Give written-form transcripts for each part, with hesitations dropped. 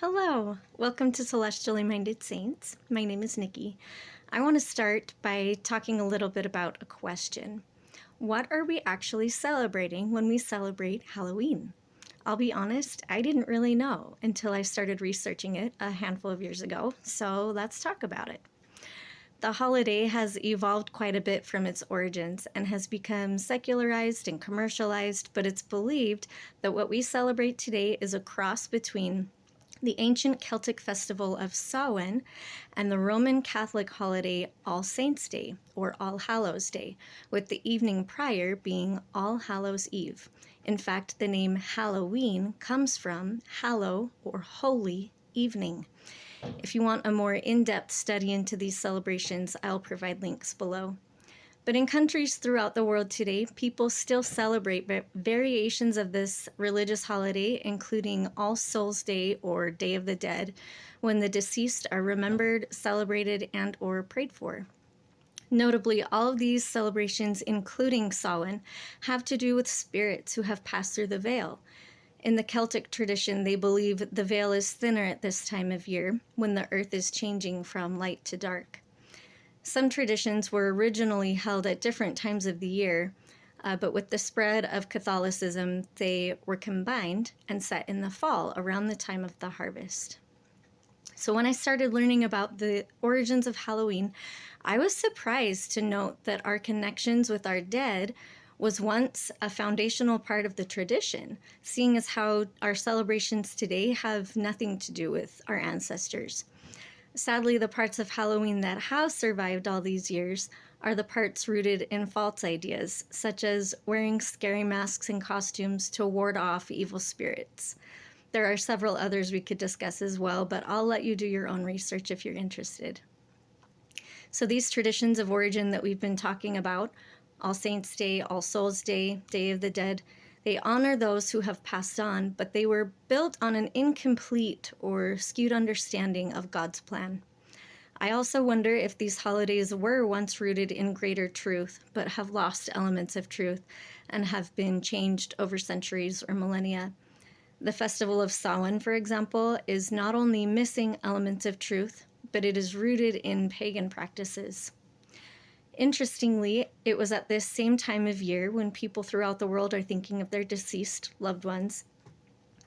Hello, welcome to Celestially Minded Saints. My name is Nikki. I want to start by talking a little bit about a question. What are we actually celebrating when we celebrate Halloween? I'll be honest, I didn't really know until I started researching it a handful of years ago, so let's talk about it. The holiday has evolved quite a bit from its origins and has become secularized and commercialized, but it's believed that what we celebrate today is a cross between the ancient Celtic festival of Samhain and the Roman Catholic holiday All Saints' Day or All Hallows' Day, with the evening prior being All Hallows' Eve. In fact, the name Halloween comes from hallow or holy evening. If you want a more in-depth study into these celebrations, I'll provide links below. But in countries throughout the world today, people still celebrate variations of this religious holiday, including All Souls' Day or Day of the Dead, when the deceased are remembered, celebrated, and or prayed for. Notably, all of these celebrations, including Samhain, have to do with spirits who have passed through the veil. In the Celtic tradition, they believe the veil is thinner at this time of year, when the earth is changing from light to dark. Some traditions were originally held at different times of the year, but with the spread of Catholicism, they were combined and set in the fall around the time of the harvest. So when I started learning about the origins of Halloween, I was surprised to note that our connections with our dead was once a foundational part of the tradition, seeing as how our celebrations today have nothing to do with our ancestors. Sadly, the parts of Halloween that have survived all these years are the parts rooted in false ideas, such as wearing scary masks and costumes to ward off evil spirits. There are several others we could discuss as well, but I'll let you do your own research if you're interested. So these traditions of origin that we've been talking about, All Saints' Day, All Souls' Day, Day of the Dead, they honor those who have passed on, but they were built on an incomplete or skewed understanding of God's plan. I also wonder if these holidays were once rooted in greater truth, but have lost elements of truth and have been changed over centuries or millennia. The Festival of Samhain, for example, is not only missing elements of truth, but it is rooted in pagan practices. Interestingly, it was at this same time of year when people throughout the world are thinking of their deceased loved ones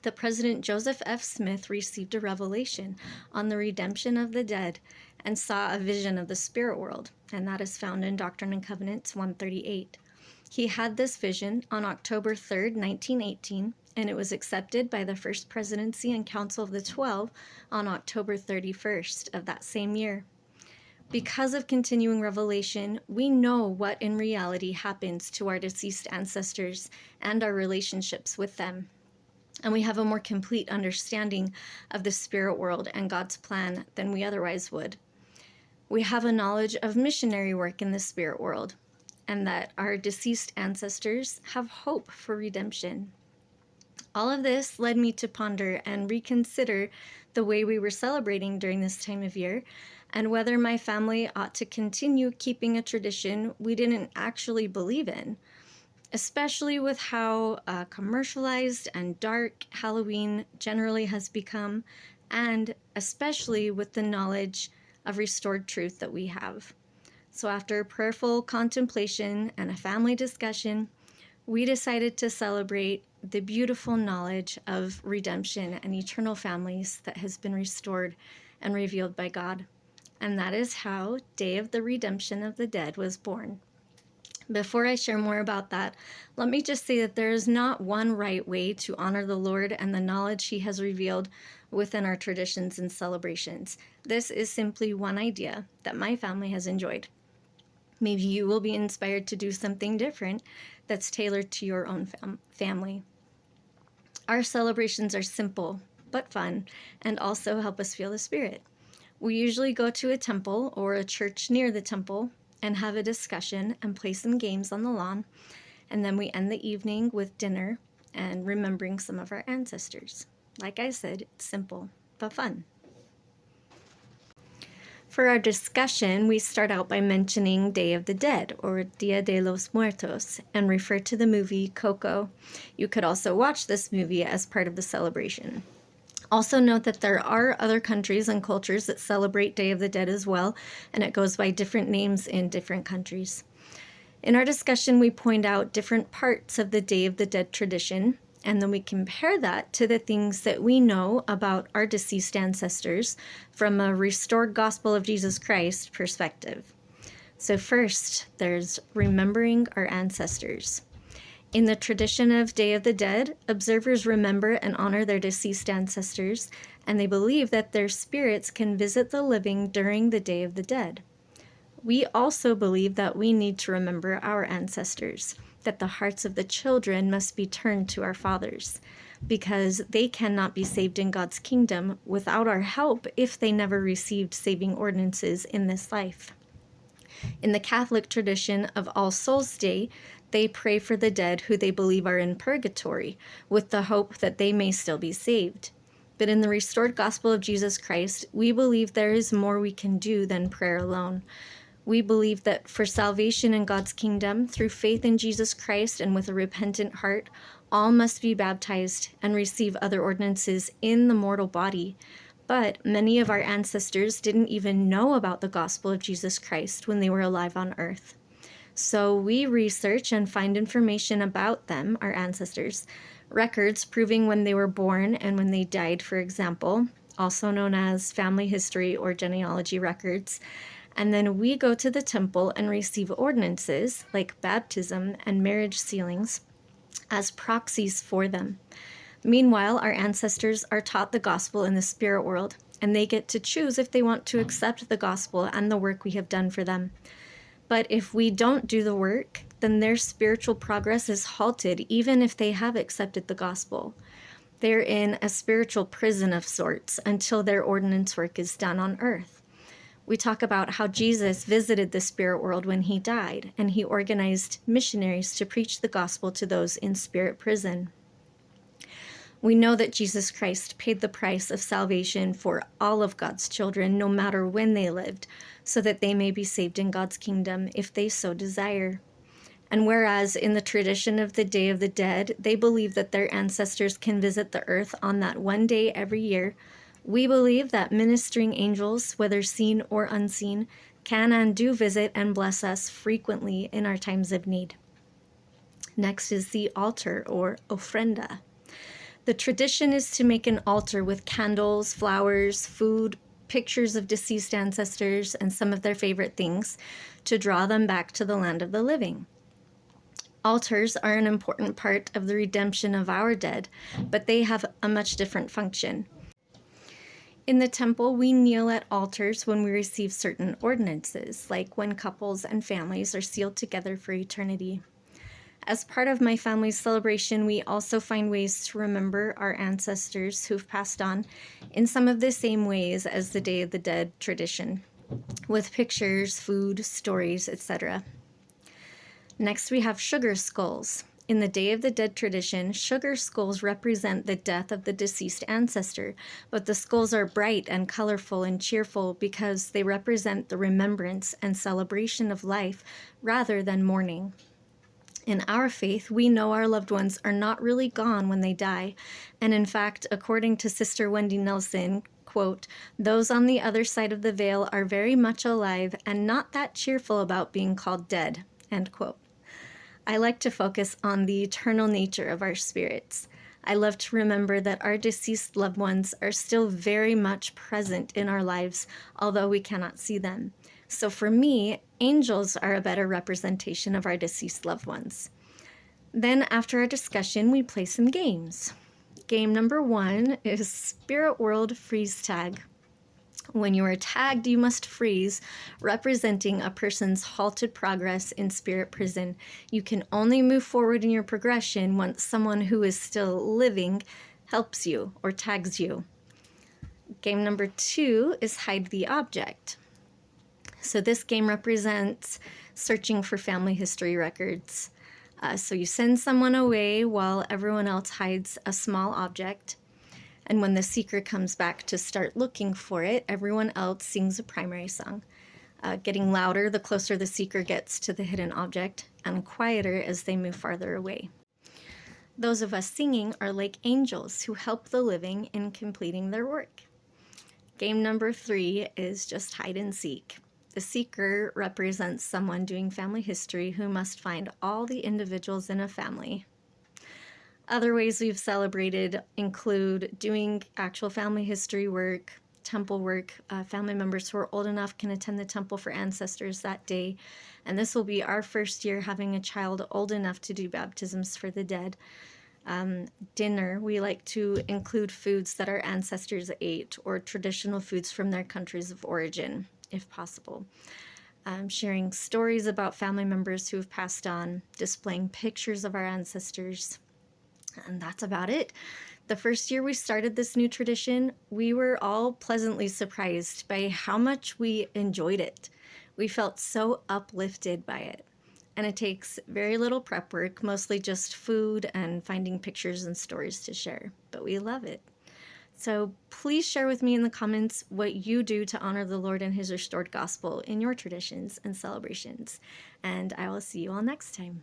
that President Joseph F. Smith received a revelation on the redemption of the dead and saw a vision of the spirit world, and that is found in Doctrine and Covenants 138. He had this vision on October 3rd, 1918, and it was accepted by the First Presidency and Council of the 12 on October 31st of that same year. Because of continuing revelation, we know what in reality happens to our deceased ancestors and our relationships with them. And we have a more complete understanding of the spirit world and God's plan than we otherwise would. We have a knowledge of missionary work in the spirit world, and that our deceased ancestors have hope for redemption. All of this led me to ponder and reconsider the way we were celebrating during this time of year, and whether my family ought to continue keeping a tradition we didn't actually believe in, especially with how commercialized and dark Halloween generally has become, and especially with the knowledge of restored truth that we have. So after prayerful contemplation and a family discussion, we decided to celebrate the beautiful knowledge of redemption and eternal families that has been restored and revealed by God. And that is how Day of the Redemption of the Dead was born. Before I share more about that, let me just say that there is not one right way to honor the Lord and the knowledge He has revealed within our traditions and celebrations. This is simply one idea that my family has enjoyed. Maybe you will be inspired to do something different that's tailored to your own family. Our celebrations are simple but fun and also help us feel the Spirit. We usually go to a temple or a church near the temple and have a discussion and play some games on the lawn, and then we end the evening with dinner and remembering some of our ancestors. Like I said, it's simple but fun. For our discussion, we start out by mentioning Day of the Dead, or Dia de los Muertos, and refer to the movie Coco. You could also watch this movie as part of the celebration. Also note that there are other countries and cultures that celebrate Day of the Dead as well, and it goes by different names in different countries. In our discussion, we point out different parts of the Day of the Dead tradition, and then we compare that to the things that we know about our deceased ancestors from a restored gospel of Jesus Christ perspective. So first, there's remembering our ancestors. In the tradition of Day of the Dead, observers remember and honor their deceased ancestors, and they believe that their spirits can visit the living during the Day of the Dead. We also believe that we need to remember our ancestors, that the hearts of the children must be turned to our fathers, because they cannot be saved in God's kingdom without our help if they never received saving ordinances in this life. In the Catholic tradition of All Souls' Day, they pray for the dead who they believe are in purgatory, with the hope that they may still be saved. But in the restored gospel of Jesus Christ, we believe there is more we can do than prayer alone. We believe that for salvation in God's kingdom, through faith in Jesus Christ and with a repentant heart, all must be baptized and receive other ordinances in the mortal body. But many of our ancestors didn't even know about the gospel of Jesus Christ when they were alive on earth. So we research and find information about them, our ancestors, records proving when they were born and when they died, for example, also known as family history or genealogy records. And then we go to the temple and receive ordinances like baptism and marriage sealings as proxies for them. Meanwhile, our ancestors are taught the gospel in the spirit world, and they get to choose if they want to accept the gospel and the work we have done for them. But if we don't do the work, then their spiritual progress is halted, even if they have accepted the gospel. They're in a spiritual prison of sorts until their ordinance work is done on earth. We talk about how Jesus visited the spirit world when he died, and he organized missionaries to preach the gospel to those in spirit prison. We know that Jesus Christ paid the price of salvation for all of God's children, no matter when they lived, so that they may be saved in God's kingdom if they so desire. And whereas in the tradition of the Day of the Dead, they believe that their ancestors can visit the earth on that one day every year, we believe that ministering angels, whether seen or unseen, can and do visit and bless us frequently in our times of need. Next is the altar, or ofrenda. The tradition is to make an altar with candles, flowers, food, pictures of deceased ancestors, and some of their favorite things to draw them back to the land of the living. Altars are an important part of the redemption of our dead, but they have a much different function. In the temple, we kneel at altars when we receive certain ordinances, like when couples and families are sealed together for eternity. As part of my family's celebration, we also find ways to remember our ancestors who've passed on in some of the same ways as the Day of the Dead tradition, with pictures, food, stories, etc. Next, we have sugar skulls. In the Day of the Dead tradition, sugar skulls represent the death of the deceased ancestor, but the skulls are bright and colorful and cheerful because they represent the remembrance and celebration of life rather than mourning. In our faith, we know our loved ones are not really gone when they die, and in fact, according to Sister Wendy Nelson, quote, "Those on the other side of the veil are very much alive and not that cheerful about being called dead," end quote. I like to focus on the eternal nature of our spirits. I love to remember that our deceased loved ones are still very much present in our lives, although we cannot see them. So for me, angels are a better representation of our deceased loved ones. Then after our discussion, we play some games. Game number 1 is Spirit World Freeze Tag. When you are tagged, you must freeze, representing a person's halted progress in spirit prison. You can only move forward in your progression once someone who is still living helps you or tags you. Game number 2 is Hide the Object. So this game represents searching for family history records. So you send someone away while everyone else hides a small object. And when the seeker comes back to start looking for it, everyone else sings a primary song, getting louder the closer the seeker gets to the hidden object, and quieter as they move farther away. Those of us singing are like angels who help the living in completing their work. Game number 3 is just hide and seek. The seeker represents someone doing family history who must find all the individuals in a family. Other ways we've celebrated include doing actual family history work, temple work. Family members who are old enough can attend the temple for ancestors that day. And this will be our first year having a child old enough to do baptisms for the dead. Dinner, we like to include foods that our ancestors ate or traditional foods from their countries of origin, if possible. Sharing stories about family members who have passed on, displaying pictures of our ancestors, and that's about it. The first year we started this new tradition, we were all pleasantly surprised by how much we enjoyed it. We felt so uplifted by it. And it takes very little prep work, mostly just food and finding pictures and stories to share. But we love it. So please share with me in the comments what you do to honor the Lord and His restored gospel in your traditions and celebrations. And I will see you all next time.